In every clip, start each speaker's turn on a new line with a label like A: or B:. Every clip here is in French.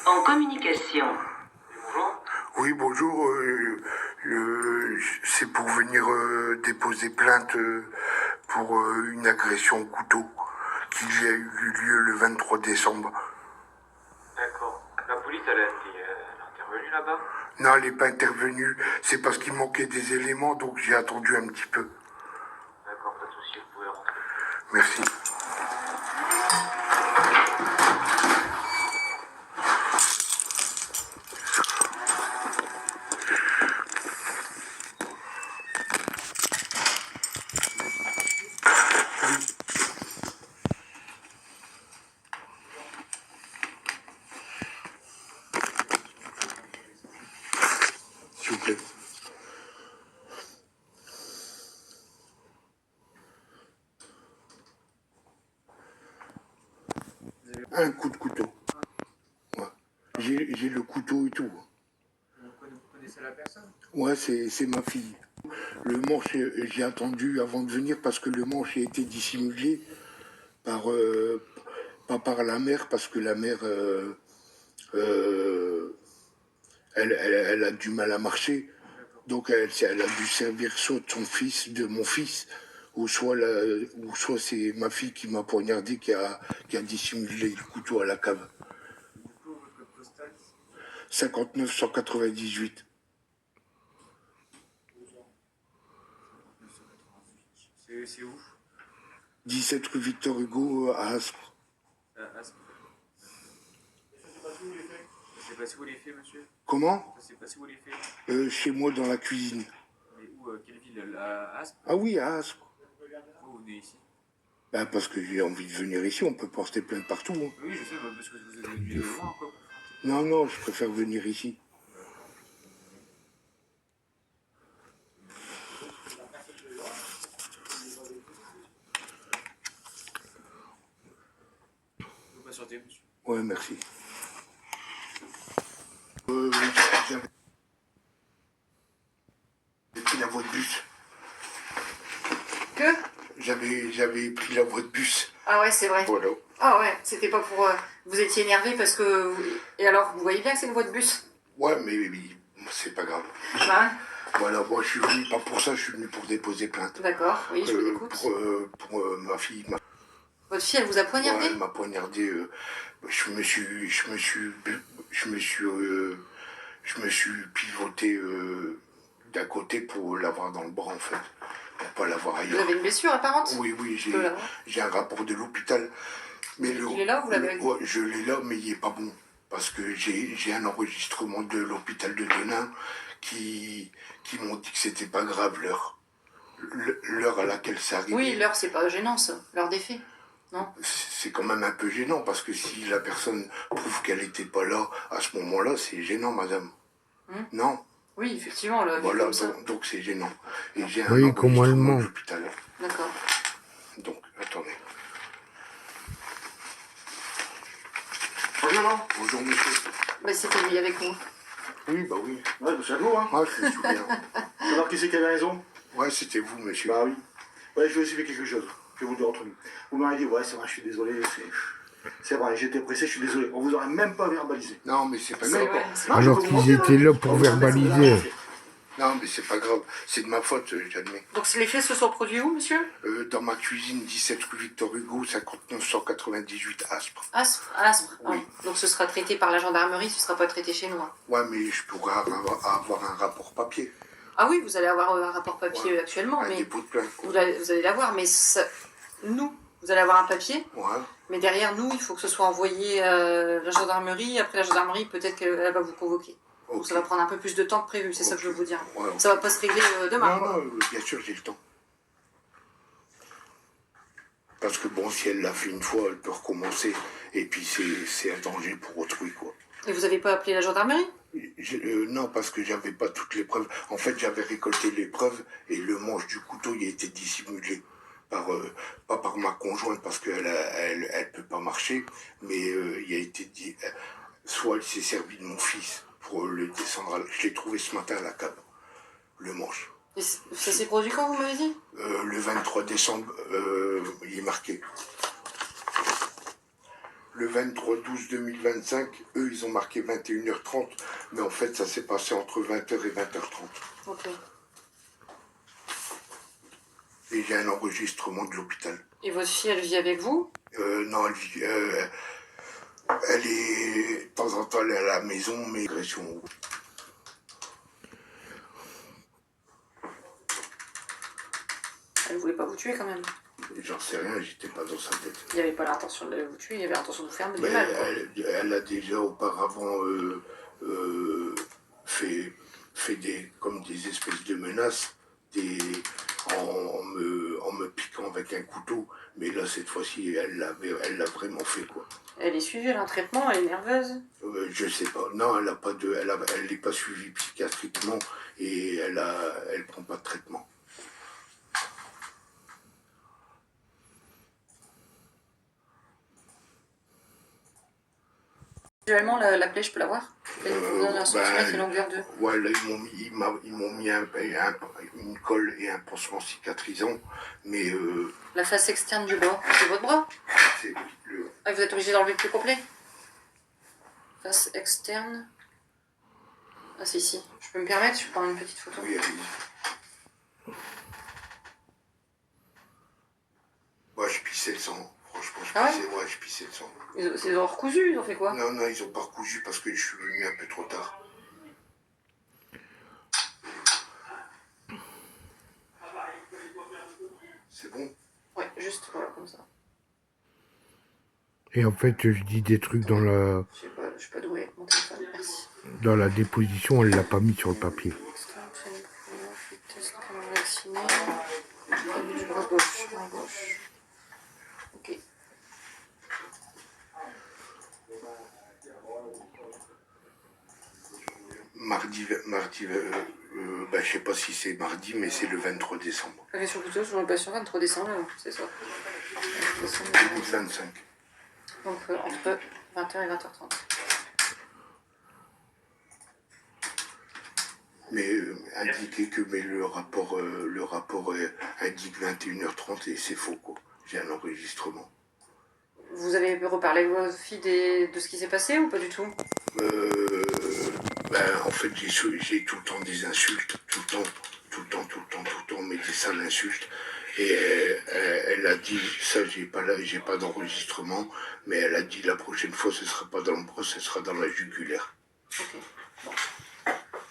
A: En communication.
B: Bonjour.
C: Oui, bonjour. C'est pour venir déposer plainte pour une agression au couteau qui a eu lieu le 23 décembre.
B: D'accord. La police, elle est intervenue là-bas?
C: Non, elle n'est pas intervenue. C'est parce qu'il manquait des éléments, donc j'ai attendu un petit peu.
B: D'accord, pas de souci, vous pouvez rentrer.
C: Merci. S'il vous plaît. Un coup de couteau. Ouais. J'ai le couteau et tout.
B: Vous connaissez la personne?
C: Ouais, c'est ma fille. Le manche, j'ai attendu avant de venir parce que le manche a été dissimulé par, pas par la mère, parce que la mère, elle a du mal à marcher. Donc elle a dû servir soit de son fils, de mon fils, ou soit c'est ma fille qui m'a poignardé, qui a dissimulé le couteau à la cave.
B: Du coup, votre code postal?
C: 59 198.
B: C'est où?
C: 17 rue Victor Hugo à Aspres.
B: Aspres. Ça s'est passé où les faits, monsieur?
C: Comment?
B: Ça s'est passé où les faits?
C: Chez moi dans la cuisine.
B: Mais où? Quelle ville? À Aspres?
C: Ah oui, à Aspres.
B: Pourquoi vous venez ici?
C: Ben parce que j'ai envie de venir ici, on peut porter plainte partout. Hein.
B: Oui, je sais, parce que vous avez venu de loin, quoi.
C: Non, non, je préfère venir ici.
B: Vous pouvez sortir, monsieur.
C: Ouais, merci. J'ai pris la voie de bus.
D: Que?
C: J'avais pris la voie de bus.
D: Ah ouais, c'est vrai.
C: Voilà.
D: Ah ouais, c'était pas pour... vous étiez énervé parce que... Et alors, vous voyez bien que c'est une voie de bus?
C: Ouais, mais c'est pas grave.
D: Bah,
C: Voilà, moi je suis venu, pas pour ça, je suis venu pour déposer plainte.
D: d'accord, oui, je vous écoute.
C: Pour ma fille.
D: Votre fille, elle vous a poignardé?
C: Ouais, elle m'a poignardé. Je me suis pivoté d'un côté pour l'avoir dans le bras en fait, pour pas l'avoir
D: Vous
C: ailleurs.
D: avez une blessure apparente?
C: Oui,
D: Je peux l'avoir.
C: j'ai un rapport de l'hôpital. Mais
D: Il est là ou vous l'avez?
C: ouais, je l'ai là, mais il est pas bon. Parce que j'ai un enregistrement de l'hôpital de Denain qui m'ont dit que c'était pas grave l'heure. L'heure à laquelle ça arrive.
D: Oui, l'heure, c'est pas gênant, ça. L'heure des faits. Non?
C: C'est quand même un peu gênant parce que si la personne prouve qu'elle n'était pas là à ce moment-là, c'est gênant, madame. Non?
D: Oui, effectivement, là,
C: Voilà,
D: comme ça.
C: donc c'est gênant. Et j'ai un
E: Oui, comme
C: enregistrement
E: allemand.
C: de l'hôpital.
D: D'accord.
C: Donc, attendez.
F: Bonjour.
C: Bonjour, monsieur.
D: Bah, c'était lui avec moi.
C: Oui, bah oui.
F: Ouais, c'est à vous, hein.
C: Ah, je me souviens.
F: Alors, qui c'est qui avait raison?
C: Ouais, c'était vous, monsieur.
F: Bah oui. Ouais, je vais expliquer quelque chose. Je vais vous dire entre nous. Vous m'avez dit, ouais, c'est vrai, je suis désolé, c'est vrai, j'étais pressé, je suis désolé. On vous aurait même pas verbalisé.
C: Non, mais c'est pas
D: C'est
C: grave.
D: vrai.
F: Non,
E: Alors
F: je peux vous
E: qu'ils
F: mentir,
E: étaient là
F: hein.
E: pour
F: On vous aurait
E: verbaliser.
F: verbalisé.
C: Non, mais c'est pas grave. C'est de ma faute, j'admets.
D: Donc, les faits se sont produits où, monsieur?
C: Dans ma cuisine, 17 rue Victor Hugo, 59 198 Aspres.
D: Aspres. Aspres.
C: Oui.
D: Ah. Donc, ce sera traité par la gendarmerie, ce sera pas traité chez nous. Hein.
C: Ouais, mais je pourrais avoir un rapport papier.
D: Ah oui, vous allez avoir un rapport papier
C: Ouais.
D: actuellement,
C: Un
D: mais...
C: dépôt de plainte.
D: Vous allez l'avoir, mais ça... nous, vous allez avoir un papier,
C: Ouais.
D: mais derrière nous, il faut que ce soit envoyé à la gendarmerie. Après la gendarmerie, peut-être qu'elle va vous convoquer. Donc
C: Ok.
D: ça va prendre un peu plus de temps que prévu, c'est ça que
C: Ok.
D: je veux vous dire.
C: Ouais,
D: Ça va pas se régler demain.
C: Non,
D: quoi.
C: non, bien sûr, j'ai le temps. Parce que bon, si elle l'a fait une fois, elle peut recommencer. Et puis c'est un danger pour autrui, quoi.
D: Et vous avez pas appelé la gendarmerie?
C: Non, parce que j'avais pas toutes les preuves. En fait, j'avais récolté les preuves et le manche du couteau, il a été dissimulé. Pas par ma conjointe, parce qu'elle elle peut pas marcher, mais il a été dit... soit elle s'est servie de mon fils pour le descendre. Je l'ai trouvé ce matin à la cave, le manche.
D: Et ça s'est produit quand, vous m'avez dit?
C: Le 23 décembre, il est marqué. le 23/12/2025, eux, ils ont marqué 21h30, mais en fait, ça s'est passé entre 20h et 20h30.
D: Ok.
C: Et j'ai un enregistrement de l'hôpital.
D: Et votre fille, elle vit avec vous?
C: Non, elle est, de temps en temps, elle est à la maison, mais agression.
D: Elle voulait pas vous tuer quand même.
C: J'en sais rien, j'étais pas dans sa tête.
D: Il n'y avait pas l'intention de vous tuer, il y avait l'intention de vous faire du
C: Mais
D: mal. Quoi.
C: elle a déjà auparavant fait comme des espèces de menaces en me piquant avec un couteau. Mais là, cette fois-ci, elle l'a vraiment fait, quoi.
D: Elle est suivie, elle a un traitement, elle est nerveuse.
C: Je sais pas. Non, elle n'est pas suivie psychiatriquement et elle prend pas de traitement.
D: Actuellement, la plaie, je peux la voir? Combien centimètres et longueur de?
C: Ouais, là, ils m'ont mis une colle et un pansement cicatrisant, mais
D: La face externe du bras, c'est votre bras?
C: c'est le...
D: Ah, vous êtes obligé d'enlever le plus complet? Face externe. Ah, c'est ici. Je peux me permettre, je peux prendre une petite photo.
C: Oui, allez-y. Moi, je pissais le sang. Franchement, je pissais le sang.
D: Ils ont recousu, ils ont fait quoi?
C: Non, ils ont pas recousu parce que je suis venu un peu trop tard. C'est bon?
D: Ouais, juste, voilà, comme ça.
A: Et en fait, je dis des trucs dans
D: Je sais pas d'où est mon téléphone, merci.
A: la déposition, elle l'a pas mis sur le papier.
D: Test vacciné. Du bras gauche, main gauche. Ok.
C: Mardi, je sais pas si c'est mardi, mais c'est le 23 décembre.
D: Agression couteau sur le patient 23 décembre, c'est ça.
C: 2025.
D: Donc entre 20h et 20h30.
C: Mais indiqué que le rapport indique 21h30 et c'est faux, quoi. J'ai un enregistrement.
D: Vous avez reparlé avec votre fille de ce qui s'est passé ou pas du tout?
C: En fait, j'ai tout le temps des insultes, tout le temps, mais des sales insultes. Et elle a dit, ça, j'ai pas d'enregistrement, mais elle a dit la prochaine fois, ce sera pas dans le bras, ce sera dans la jugulaire.
D: Ok. Bon.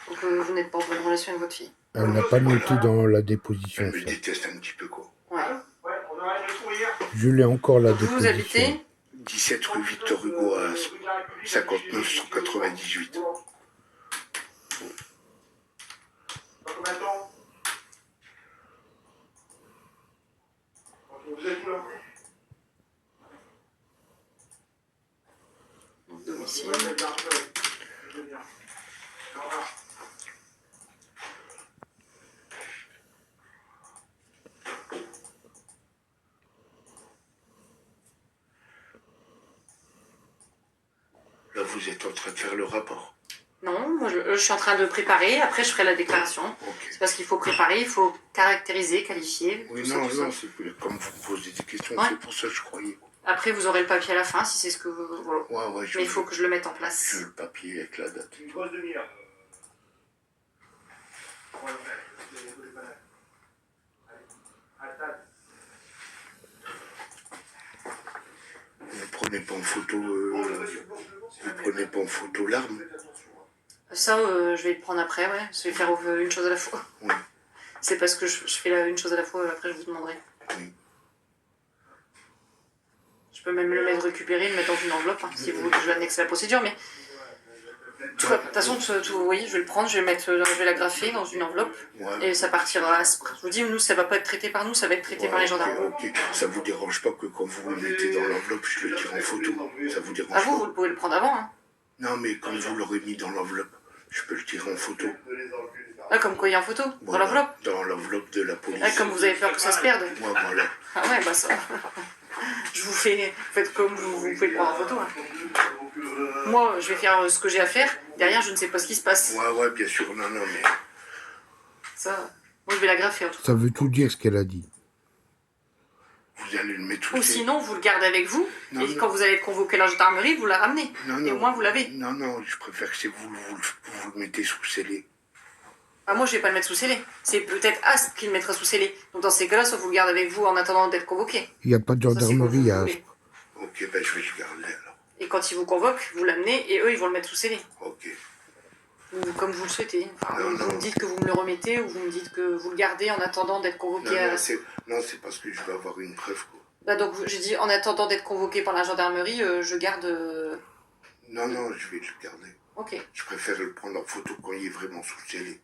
D: Donc vous n'êtes pas en bonne relation avec votre fille?
A: Elle n'a pas noté dans la déposition.
C: Elle me
A: Ça.
C: déteste un petit peu, quoi.
D: Ouais.
A: Je l'ai encore la
D: Donc vous
A: déposition.
D: habitez?
C: 17 rue Victor Hugo à 59 198.
D: Domicile.
C: Là, vous êtes en train de faire le rapport.
D: Non, moi je suis en train de préparer, après je ferai la déclaration.
C: Ok.
D: C'est parce qu'il faut préparer, il faut caractériser, qualifier.
C: Oui,
D: tout ça,
C: non,
D: tout ça.
C: c'est que comme vous me posez des questions,
D: Ouais.
C: c'est pour ça que je croyais.
D: Après vous aurez le papier à la fin si c'est ce que vous... Voilà.
C: Ouais,
D: Mais il faut que je le mette en place.
C: Je veux le papier avec la date.
F: Une grosse demi-heure.
C: Ne prenez pas en photo, l'arme.
D: Ça, je vais le prendre après, ouais. Je vais faire une chose à la fois.
C: Oui.
D: C'est parce que je fais une chose à la fois, après je vous demanderai.
C: Oui.
D: Je peux même le mettre récupérer, le mettre dans une enveloppe, hein, si vous voulez que je l'annexe à la procédure, mais... De toute façon, vous voyez, je vais le prendre, je vais l'agrafer dans une enveloppe,
C: Ouais.
D: et ça partira à... Je vous dis, nous, ça va pas être traité par nous, ça va être traité par les gendarmes.
C: Ok. Ça vous dérange pas que quand vous le mettez dans l'enveloppe, je le tire en photo? Ça vous dérange
D: Ah vous,
C: pas?
D: vous pouvez le prendre avant, hein.
C: Non, mais quand vous l'aurez mis dans l'enveloppe, je peux le tirer en photo.
D: Ah, comme quoi il y a en photo? Dans
C: Voilà.
D: l'enveloppe?
C: Dans l'enveloppe de la police.
D: Ah, comme vous avez peur que ça se perde?
C: Ouais, voilà.
D: Ah ouais, bah ça... Je vous fais... Faites comme vous pouvez le prendre en photo, hein. Moi, je vais faire ce que j'ai à faire. Derrière, je ne sais pas ce qui se passe.
C: Ouais, bien sûr. Non, mais...
D: Ça... Moi, je vais l'agrafer, en tout cas.
A: Ça veut tout dire ce qu'elle a dit.
C: Vous vous allez le mettre
D: Ou
C: sous scellé.
D: sinon, vous le gardez avec vous,
C: Non,
D: et
C: non.
D: quand vous allez convoquer la gendarmerie, vous la ramenez.
C: Non,
D: Et
C: non.
D: au moins, vous l'avez.
C: Non, non, je préfère que c'est vous le mettez sous scellé.
D: Ah, moi, je vais pas le mettre sous scellé. C'est peut-être Asp qui le mettra sous scellé. Donc, dans ces cas-là, soit vous le gardez avec vous en attendant d'être convoqué.
A: Il n'y a pas de
D: Ça, c'est comme
A: gendarmerie
D: vous
A: à
D: voulez.
C: Ok, ben je vais le garder alors.
D: Et quand ils vous convoquent, vous l'amenez et eux, ils vont le mettre sous scellé.
C: Ok.
D: Ou comme vous le souhaitez. Enfin,
C: Non,
D: vous
C: non.
D: me dites que vous me le remettez ou vous me dites que vous le gardez en attendant d'être convoqué.
C: Non, c'est parce que je vais avoir une preuve, quoi.
D: Bah, donc, j'ai dit en attendant d'être convoqué par la gendarmerie, je garde.
C: Non, non, je vais le garder.
D: Ok.
C: Je préfère le prendre en photo quand il est vraiment sous scellé.